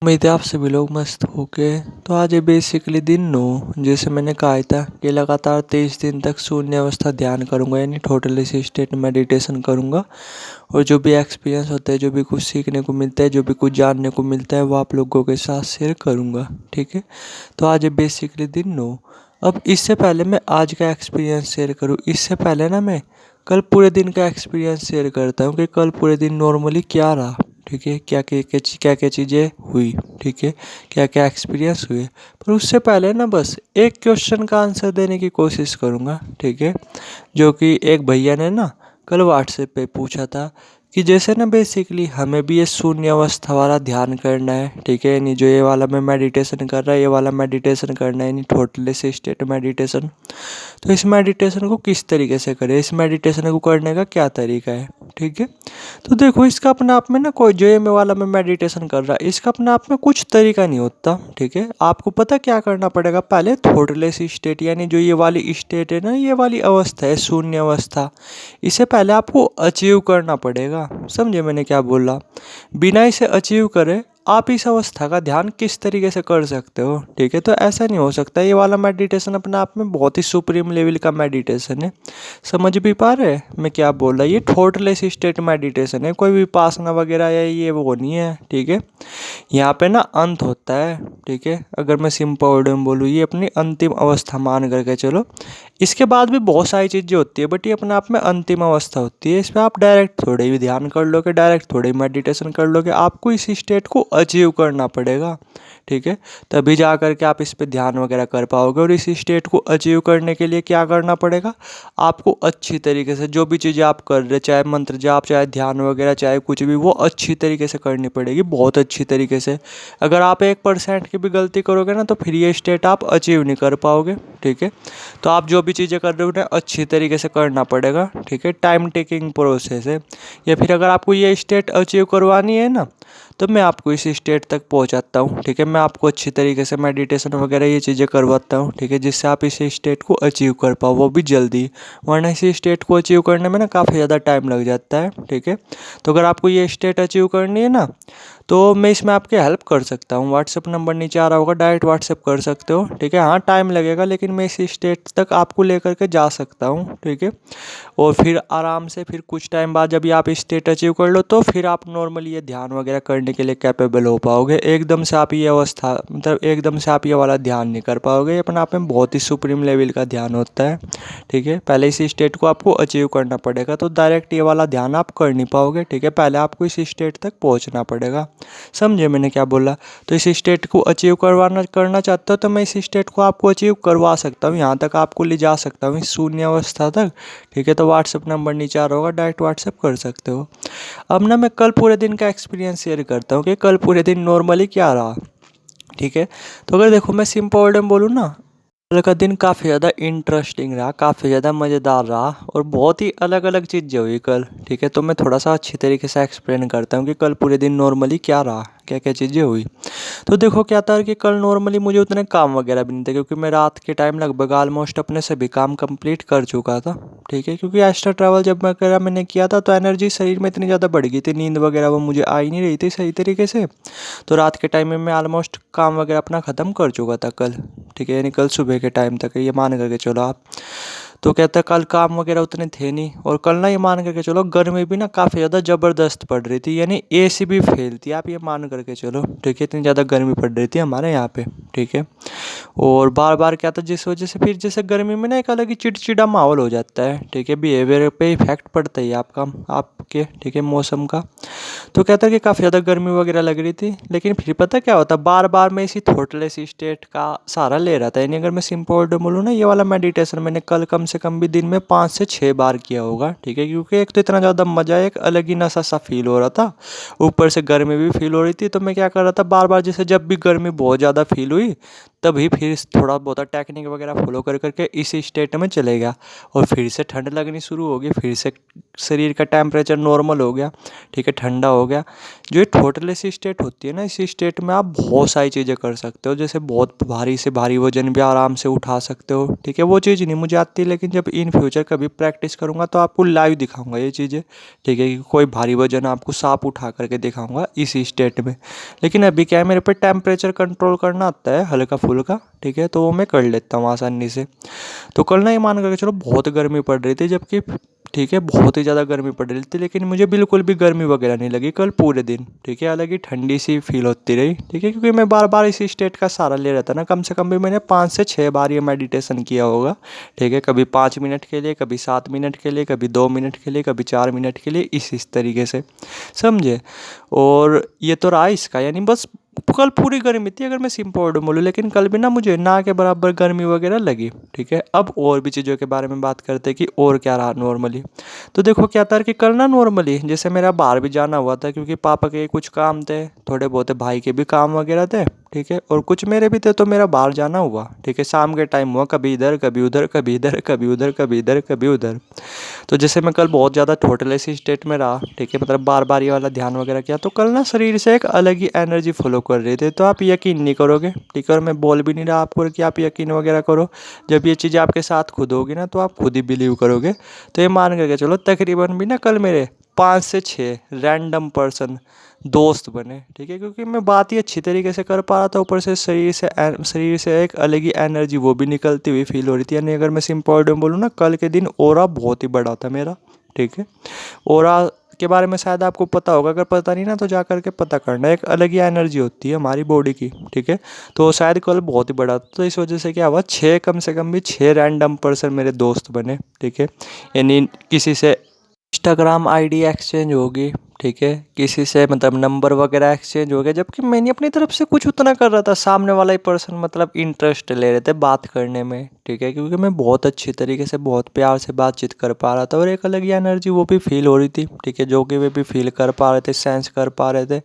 उम्मीद है आप सभी लोग मस्त होके। तो आज ये बेसिकली दिन 9 जैसे मैंने कहा था कि लगातार 23 दिन तक शून्य अवस्था ध्यान करूँगा, यानी टोटली स्टेट मेडिटेशन करूँगा। और जो भी एक्सपीरियंस होता है, जो भी कुछ सीखने को मिलता है, जो भी कुछ जानने को मिलता है, वो आप लोगों के साथ शेयर करूँगा। ठीक है, तो आज ये बेसिकली दिन 9। अब इससे पहले मैं आज का एक्सपीरियंस शेयर करूँ, इससे पहले ना मैं कल पूरे दिन का एक्सपीरियंस शेयर करता हूँ कि कल पूरे दिन नॉर्मली क्या रहा। ठीक है, क्या क्या चीज़ें हुई, ठीक है, क्या क्या एक्सपीरियंस हुए। पर उससे पहले ना बस एक क्वेश्चन का आंसर देने की कोशिश करूँगा। ठीक है, जो कि एक भैया ने ना कल व्हाट्सएप पे पूछा था कि जैसे ना बेसिकली हमें भी ये शून्य अवस्था वाला ध्यान करना है। ठीक है, यानी जो ये वाला मैं मेडिटेशन कर रहा है, ये वाला मेडिटेशन करना है, यानी टोटली स्टेट मेडिटेशन। तो इस मेडिटेशन को किस तरीके से करें, इस मेडिटेशन को करने का क्या तरीका है। ठीक है, तो देखो इसका अपने आप में ना कोई जो ये वाला मैं मेडिटेशन कर रहा है, इसका अपने आप में कुछ तरीका नहीं होता। ठीक है, आपको पता क्या करना पड़ेगा, पहले थॉटलेस स्टेट यानी जो ये वाली स्टेट है ना, ये वाली अवस्था है शून्य अवस्था, इसे पहले आपको अचीव करना पड़ेगा। समझे मैंने क्या बोला। बिना इसे अचीव करे आप इस अवस्था का ध्यान किस तरीके से कर सकते हो। ठीक है, तो ऐसा नहीं हो सकता। ये वाला मेडिटेशन अपने आप में बहुत ही सुप्रीम लेवल का मेडिटेशन है। समझ भी पा रहे हैं मैं क्या बोल रहा, ये थॉटलेस स्टेट मेडिटेशन है, कोई विपासना वगैरह या ये वो नहीं है। ठीक है, यहाँ पे ना अंत होता है। ठीक है, अगर मैं सिंपल वर्ड में बोलूँ, ये अपनी अंतिम अवस्था मान करके चलो। इसके बाद भी बहुत सारी चीज़ें होती है, बट ये अपने आप में अंतिम अवस्था होती है। इसमें आप डायरेक्ट थोड़े भी ध्यान कर लोगे, डायरेक्ट थोड़े मेडिटेशन कर लोगे, आपको इस स्टेट को अचीव करना पड़ेगा। ठीक है, तभी जा करके आप इस पे ध्यान वगैरह कर पाओगे। और इस स्टेट को अचीव करने के लिए क्या करना पड़ेगा, आपको अच्छी तरीके से जो भी चीज़ें आप कर रहे, चाहे मंत्र जाप, चाहे ध्यान वगैरह, चाहे कुछ भी, वो अच्छी तरीके से करनी पड़ेगी, बहुत अच्छी तरीके से। अगर आप 1% की भी गलती करोगे ना, तो फिर ये स्टेट आप अचीव नहीं कर पाओगे। ठीक है, तो आप जो भी चीज़ें कर रहे हो उन्हें अच्छी तरीके से करना पड़ेगा। ठीक है, टाइम टेकिंग प्रोसेस है। या फिर अगर आपको ये स्टेट अचीव करवानी है ना, तो मैं आपको इस स्टेट तक पहुंचाता हूं। ठीक है, मैं आपको अच्छी तरीके से मेडिटेशन वगैरह ये चीज़ें करवाता हूं। ठीक है, जिससे आप इस स्टेट को अचीव कर पाओ, वो भी जल्दी। वरना इस स्टेट को अचीव करने में ना काफ़ी ज़्यादा टाइम लग जाता है। ठीक है, तो अगर आपको ये स्टेट अचीव करनी है ना, तो मैं इसमें आपकी हेल्प कर सकता हूँ। व्हाट्सएप नंबर नीचे आ रहा होगा, डायरेक्ट व्हाट्सएप कर सकते हो। ठीक है, हाँ टाइम लगेगा, लेकिन मैं इस स्टेट तक आपको लेकर के जा सकता हूँ। ठीक है, और फिर आराम से फिर कुछ टाइम बाद जब आप स्टेट अचीव कर लो, तो फिर आप नॉर्मली ये ध्यान वगैरह करने के लिए कैपेबल हो पाओगे। एकदम से आप ये अवस्था, मतलब एकदम से आप ये वाला ध्यान नहीं कर पाओगे। ये अपने आप में बहुत ही सुप्रीम लेवल का ध्यान होता है। ठीक है, पहले इस स्टेट को आपको अचीव करना पड़ेगा, तो डायरेक्ट ये वाला ध्यान आप कर नहीं पाओगे। ठीक है, पहले आपको इस स्टेट तक पहुँचना पड़ेगा। समझे मैंने क्या बोला। तो इस स्टेट को अचीव करना चाहता हूँ, तो मैं इस स्टेट को आपको अचीव करवा सकता हूँ, यहाँ तक आपको ले जा सकता हूँ, इस शून्य अवस्था तक। ठीक है, तो व्हाट्सएप नंबर नीचे आ रहा होगा, डायरेक्ट व्हाट्सएप कर सकते हो। अब ना मैं कल पूरे दिन का एक्सपीरियंस शेयर करता हूँ कि कल पूरे दिन नॉर्मली क्या रहा। ठीक है, तो अगर देखो मैं सिंपल वर्ड में बोलूँ ना, कल का दिन काफ़ी ज़्यादा इंटरेस्टिंग रहा, काफ़ी ज़्यादा मज़ेदार रहा, और बहुत ही अलग अलग चीज़ें हुई कल। ठीक है, तो मैं थोड़ा सा अच्छी तरीके से एक्सप्लेन करता हूँ कि कल पूरे दिन नॉर्मली क्या रहा, क्या क्या चीज़ें हुई। तो देखो क्या था कि कल नॉर्मली मुझे उतने काम वगैरह भी नहीं थे, क्योंकि मैं रात के टाइम लगभग ऑलमोस्ट अपने सभी काम कंप्लीट कर चुका था। ठीक है, क्योंकि एक्स्ट्रा ट्रैवल जब मैंने किया था, तो एनर्जी शरीर में इतनी ज़्यादा बढ़ गई थी, नींद वगैरह वो मुझे आ ही नहीं रही थी सही तरीके से। तो रात के टाइम में मैं ऑलमोस्ट काम वगैरह अपना ख़त्म कर चुका था कल। ठीक है, यानी कल सुबह के टाइम तक ये मान करके चलो आप। तो कहता कल काम वगैरह उतने थे नहीं, और कल ना ये मान करके चलो गर्मी भी ना काफ़ी ज़्यादा ज़बरदस्त पड़ रही थी, यानी एसी भी फेल थी, आप ये मान करके चलो। ठीक है, इतनी ज़्यादा गर्मी पड़ रही थी हमारे यहाँ पे। ठीक है, और बार बार क्या था, जिस वजह से फिर जैसे गर्मी में ना एक अलग ही चिड़चिड़ा माहौल हो जाता है। ठीक है, बिहेवियर पे इफेक्ट पड़ता है आपके। ठीक है, मौसम का। तो कहता है कि काफ़ी ज़्यादा गर्मी वगैरह लग रही थी, लेकिन फिर पता क्या होता, बार बार मैं इसी थॉटलेस स्टेट का सहारा ले रहा था। यानी अगर मैं सिंपल वर्ड में बोलूँ ना, ये वाला मेडिटेशन मैंने कल कम से कम भी दिन में 5 से 6 बार किया होगा। ठीक है, क्योंकि एक तो इतना ज़्यादा मज़ा, एक अलग ही नशा सा फील हो रहा था, ऊपर से गर्मी भी फील हो रही थी। तो मैं क्या कर रहा था, बार बार जैसे जब भी गर्मी बहुत ज़्यादा फील हुई, तभी फिर फिर थोड़ा बहुत टेक्निक वगैरह फॉलो कर करके इस स्टेट में चले गया और फिर से ठंड लगनी शुरू हो गई, फिर से शरीर का टेम्परेचर नॉर्मल हो गया, ठीक है, ठंडा हो गया। जो ये टोटल ऐसी स्टेट होती है ना, इसी स्टेट में आप बहुत सारी चीज़ें कर सकते हो, जैसे बहुत भारी से भारी वजन भी आराम से उठा सकते हो, ठीक है। वो चीज़ नहीं मुझे आती, लेकिन जब इन फ्यूचर कभी प्रैक्टिस करूँगा तो आपको लाइव दिखाऊंगा ये चीज़ें, ठीक है, कि कोई भारी वजन आपको सांप उठा करके दिखाऊंगा इसी स्टेट में। लेकिन अभी क्या है, मेरे पे टेम्परेचर कंट्रोल करना आता है हल्का फुल्का, ठीक है, तो वो मैं कर लेता हूँ आसानी से। तो कल ना ये मान करके चलो बहुत गर्मी पड़ रही थी, जबकि ठीक है बहुत ही ज़्यादा गर्मी पड़ रही थी, लेकिन मुझे बिल्कुल भी गर्मी वगैरह नहीं लगी कल पूरे दिन, ठीक है। अलग ही ठंडी सी फील होती रही, ठीक है, क्योंकि मैं बार बार इसी स्टेट का सहारा ले रहा था ना। कम से कम भी मैंने 5 से 6 बार ये मेडिटेशन किया होगा, ठीक है। कभी 5 मिनट के लिए, कभी 7 मिनट के लिए, कभी 2 मिनट के लिए, कभी 4 मिनट के लिए, इस तरीके से, समझे। और ये तो रहा इसका, यानी बस कल पूरी गर्मी थी अगर मैं सिंपल वर्ड में बोलूँ, लेकिन कल भी ना मुझे ना के बराबर गर्मी वगैरह लगी, ठीक है। अब और भी चीज़ों के बारे में बात करते हैं कि और क्या रहा नॉर्मली। तो देखो क्या था कि कल ना नॉर्मली जैसे मेरा बाहर भी जाना हुआ था, क्योंकि पापा के कुछ काम थे, थोड़े बहुत भाई के भी काम वगैरह थे, ठीक है, और कुछ मेरे भी थे, तो मेरा बाहर जाना हुआ, ठीक है। शाम के टाइम हुआ, कभी इधर कभी उधर, कभी इधर कभी उधर, कभी इधर कभी उधर। तो जैसे मैं कल बहुत ज़्यादा टोटल ऐसी स्टेट में रहा, ठीक है, मतलब बार बार ये वाला ध्यान वगैरह किया, तो कल ना शरीर से एक अलग ही एनर्जी फॉलो कर रहे थे। तो आप यकीन नहीं करोगे, ठीक है, और मैं बोल भी नहीं रहा आपको कि आप यकीन वगैरह करो। जब ये चीज़ें आपके साथ खुद होगी ना, तो आप खुद ही बिलीव करोगे। तो ये मान करके चलो तकरीबन भी ना कल मेरे 5 से 6 रैंडम पर्सन दोस्त बने, ठीक है, क्योंकि मैं बात ही अच्छी तरीके से कर पा रहा था। ऊपर से शरीर से एक अलग ही एनर्जी वो भी निकलती हुई फील हो रही थी। यानी अगर मैं सिंपल वर्ड में बोलूँ ना, कल के दिन ऑरा बहुत ही बड़ा था मेरा, ठीक है। ऑरा के बारे में शायद आपको पता होगा, अगर पता नहीं ना तो जा करके पता करना। एक अलग ही एनर्जी होती है हमारी बॉडी की, ठीक है। तो शायद कल बहुत ही बड़ा था, तो इस वजह से क्या हुआ, 6 कम से कम भी 6 रैंडम पर्सन मेरे दोस्त बने, ठीक है। यानी किसी से इंस्टाग्राम आईडी एक्सचेंज होगी, ठीक है, किसी से मतलब नंबर वगैरह एक्सचेंज हो गया, जबकि मैंने अपनी तरफ से कुछ उतना कर रहा था। सामने वाला ही पर्सन मतलब इंटरेस्ट ले रहे थे बात करने में, ठीक है, क्योंकि मैं बहुत अच्छी तरीके से बहुत प्यार से बातचीत कर पा रहा था, और एक अलग ही एनर्जी वो भी फील हो रही थी, ठीक है, जो कि वे भी फील कर पा रहे थे, सेंस कर पा रहे थे।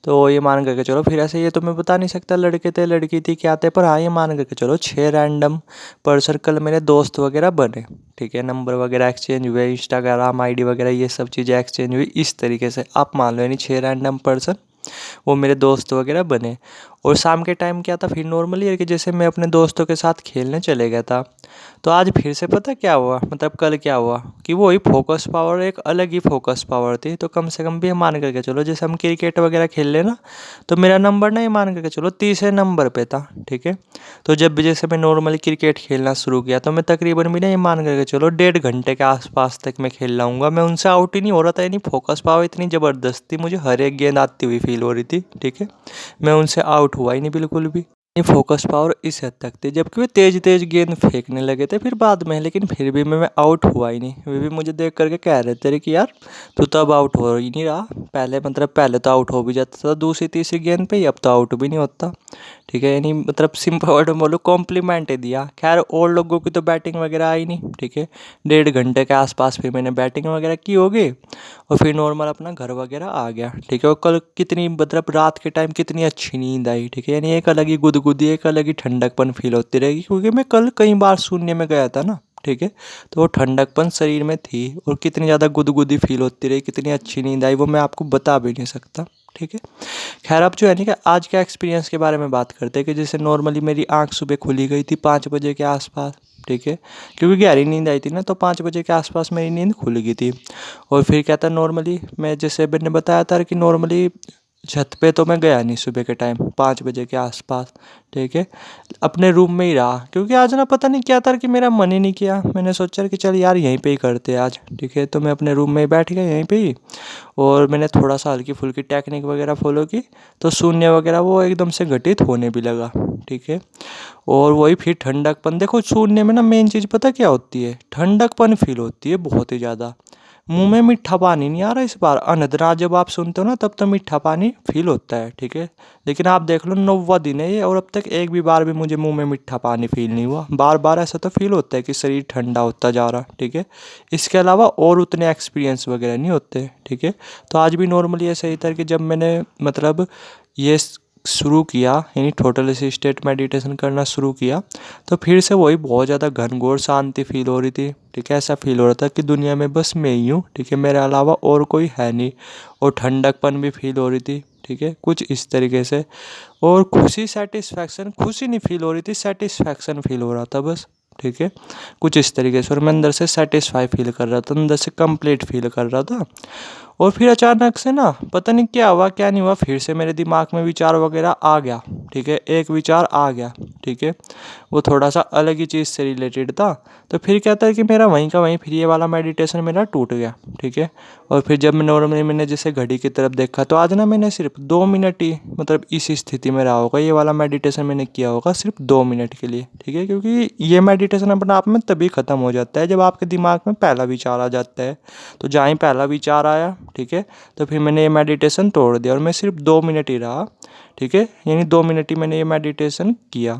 तो ये मान करके चलो, फिर ऐसे ये तो मैं बता नहीं सकता लड़के थे लड़की थी क्या थे, पर हाँ ये मान करके चलो 6 रैंडम पर्सन कल मेरे दोस्त वगैरह बने, ठीक है। नंबर वगैरह एक्सचेंज हुए, इंस्टाग्राम आईडी वगैरह ये सब चीज़ें एक्सचेंज हुई, इस तरीके से आप मान लो, यानी 6 रैंडम पर्सन वो मेरे दोस्त वगैरह बने। और शाम के टाइम क्या था फिर नॉर्मली है कि जैसे मैं अपने दोस्तों के साथ खेलने चले गया था, तो आज फिर से पता क्या हुआ, मतलब कल क्या हुआ कि वो ही फोकस पावर, एक अलग ही फोकस पावर थी। तो कम से कम भी हम मान करके चलो, जैसे हम क्रिकेट वगैरह खेल ले ना, तो मेरा नंबर ना ये मान करके चलो 30वें नंबर पे था, ठीक है। तो जब भी जैसे मैं नॉर्मली क्रिकेट खेलना शुरू किया, तो मैं तकरीबन भी ना ये मान करके चलो 1.5 घंटे के आसपास तक मैं खेल लाऊंगा। मैं उनसे आउट ही नहीं हो रहा था, यानी फोकस पावर इतनी ज़बरदस्त थी, मुझे हर एक गेंद आती हुई फील हो रही थी, ठीक है। मैं उनसे आउट हुआ ही नहीं बिल्कुल भी। ये फोकस पावर इस हद तक थी, जबकि वे तेज तेज गेंद फेंकने लगे थे फिर बाद में, लेकिन फिर भी मैं आउट हुआ ही नहीं। वे भी मुझे देख करके कह रहे थे कि यार तू तो अब आउट हो ही नहीं रहा, पहले मतलब पहले तो आउट हो भी जाता था दूसरी तीसरी गेंद पे ही, अब तो आउट भी नहीं होता, ठीक है। यानी मतलब सिंपल वर्ड में बोलो कॉम्प्लीमेंट ही दिया। खैर और लोगों की तो बैटिंग वगैरह आई नहीं, ठीक है। 1.5 घंटे के आसपास फिर मैंने बैटिंग वगैरह की होगी, और फिर नॉर्मल अपना घर वगैरह आ गया, ठीक है। और कल कितनी मतलब रात के टाइम कितनी अच्छी नींद आई, ठीक है। यानी एक अलग ही गुदगुदी, एक अलग ही ठंडकपन फील होती रहेगी, क्योंकि मैं कल कई बार शून्य में गया था ना, ठीक है। तो वो ठंडकपन शरीर में थी, और कितनी ज़्यादा गुदगुदी फील होती रही, कितनी अच्छी नींद आई, वो मैं आपको बता भी नहीं सकता, ठीक है। खैर अब जो है नहीं कि आज के एक्सपीरियंस के बारे में बात करते हैं, कि जैसे नॉर्मली मेरी आंख सुबह खुली गई थी 5 बजे के आसपास, ठीक है, क्योंकि गहरी नींद आई थी ना, तो 5 बजे के आसपास मेरी नींद खुल गई थी। और फिर क्या था नॉर्मली, मैं जैसे मैंने बताया था कि नॉर्मली छत पे तो मैं गया नहीं सुबह के टाइम 5 बजे के आसपास, ठीक है, अपने रूम में ही रहा, क्योंकि आज ना पता नहीं क्या था कि मेरा मन ही नहीं किया। मैंने सोचा कि चल यार यहीं पे ही करते आज, ठीक है। तो मैं अपने रूम में ही बैठ गया यहीं पे ही, और मैंने थोड़ा सा हल्की फुल्की टेक्निक वगैरह फॉलो की, तो शून्य वगैरह वो एकदम से घटित होने भी लगा, ठीक है। और वही फिर ठंडकपन, देखो शून्य में ना मेन चीज़ पता क्या होती है, ठंडकपन फील होती है बहुत ही ज़्यादा। मुंह में मीठा पानी नहीं आ रहा इस बार, अनहदरा जब आप सुनते हो ना तब तो मीठा पानी फील होता है, ठीक है। लेकिन आप देख लो 9वां दिन है ये, और अब तक एक भी बार भी मुझे मुंह में मीठा पानी फील नहीं हुआ। बार बार ऐसा तो फील होता है कि शरीर ठंडा होता जा रहा, ठीक है। इसके अलावा और उतने एक्सपीरियंस वगैरह नहीं होते, ठीक है। तो आज भी नॉर्मली ऐसा ही था कि जब मैंने मतलब ये शुरू किया, यानी टोटल स्टेट मेडिटेशन करना शुरू किया, तो फिर से वही बहुत ज़्यादा घनघोर शांति फील हो रही थी। ठीक है, ऐसा फील हो रहा था कि दुनिया में बस मैं ही हूँ। ठीक है, मेरे अलावा और कोई है नहीं। और ठंडकपन भी फील हो रही थी। ठीक है, कुछ इस तरीके से। और खुशी, सेटिस्फैक्शन, खुशी नहीं फील हो रही थी, सेटिस्फैक्शन फील हो रहा था बस। ठीक है, कुछ इस तरीके से। और मैं अंदर से सेटिस्फाई फील कर रहा था, अंदर से कंप्लीट फील कर रहा था। और फिर अचानक से ना पता नहीं क्या हुआ क्या नहीं हुआ, फिर से मेरे दिमाग में विचार वगैरह आ गया। ठीक है, एक विचार आ गया। ठीक है, वो थोड़ा सा अलग ही चीज़ से रिलेटेड था। तो फिर क्या था कि मेरा वहीं का वहीं फिर ये वाला मेडिटेशन मेरा टूट गया। ठीक है, और फिर जब नॉर्मली मैंने जैसे घड़ी की तरफ देखा, तो आज ना मैंने सिर्फ 2 मिनट ही मतलब इस स्थिति में रहा होगा। ये वाला मेडिटेशन मैंने किया होगा सिर्फ 2 मिनट के लिए। ठीक है, क्योंकि ये मेडिटेशन अपने आप में तभी ख़त्म हो जाता है जब आपके दिमाग में पहला विचार आ जाता है। तो जहाँ ही पहला विचार आया, ठीक है, तो फिर मैंने ये मेडिटेशन तोड़ दिया और मैं सिर्फ 2 मिनट ही रहा। ठीक है, यानी 2 मिनट ही मैंने ये मेडिटेशन किया।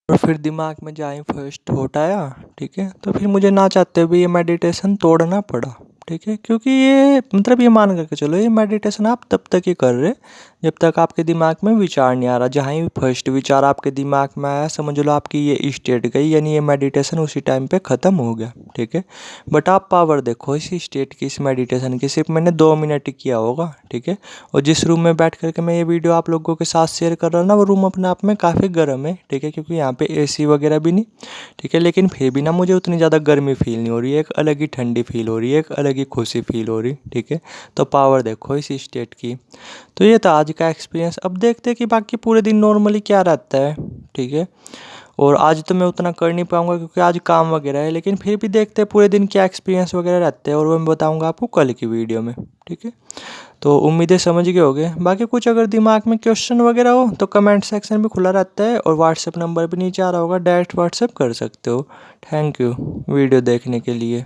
और फिर दिमाग में जहाँ ही फर्स्ट थॉट आया, ठीक है, तो फिर मुझे ना चाहते हुए ये मेडिटेशन तोड़ना पड़ा। ठीक है, क्योंकि ये मतलब ये मान करके चलो, ये मेडिटेशन आप तब तक ही कर रहे जब तक आपके दिमाग में विचार नहीं आ रहा। जहाँ ही फर्स्ट विचार आपके दिमाग में आया, समझ लो आपकी ये स्टेट गई, यानी ये मेडिटेशन उसी टाइम पे ख़त्म हो गया। ठीक है, बट आप पावर देखो इस स्टेट की, इस मेडिटेशन की, सिर्फ मैंने 2 मिनट ही किया होगा। ठीक है, और जिस रूम में बैठ करके मैं ये वीडियो आप लोगों के साथ शेयर कर रहा हूँ ना, वो रूम अपने आप में काफ़ी गर्म है। ठीक है, क्योंकि यहाँ पे AC वगैरह भी नहीं। ठीक है, लेकिन फिर भी ना मुझे उतनी ज़्यादा गर्मी फील नहीं हो रही है, एक अलग ही ठंडी फील हो रही है, एक अलग ही खुशी फील हो रही। ठीक है, तो पावर देखो इस स्टेट की। तो ये था आज का एक्सपीरियंस। अब देखते हैं कि बाकी पूरे दिन नॉर्मली क्या रहता है। ठीक है, और आज तो मैं उतना कर नहीं पाऊँगा क्योंकि आज काम वगैरह है, लेकिन फिर भी देखते हैं पूरे दिन क्या एक्सपीरियंस वगैरह रहते हैं, और वो मैं बताऊँगा आपको कल की वीडियो में। ठीक है, तो उम्मीदें समझ गए होगे। बाकी कुछ अगर दिमाग में क्वेश्चन वगैरह हो तो कमेंट सेक्शन भी खुला रहता है, और व्हाट्सएप नंबर भी नीचे आ रहा होगा, डायरेक्ट व्हाट्सएप कर सकते हो। थैंक यू वीडियो देखने के लिए।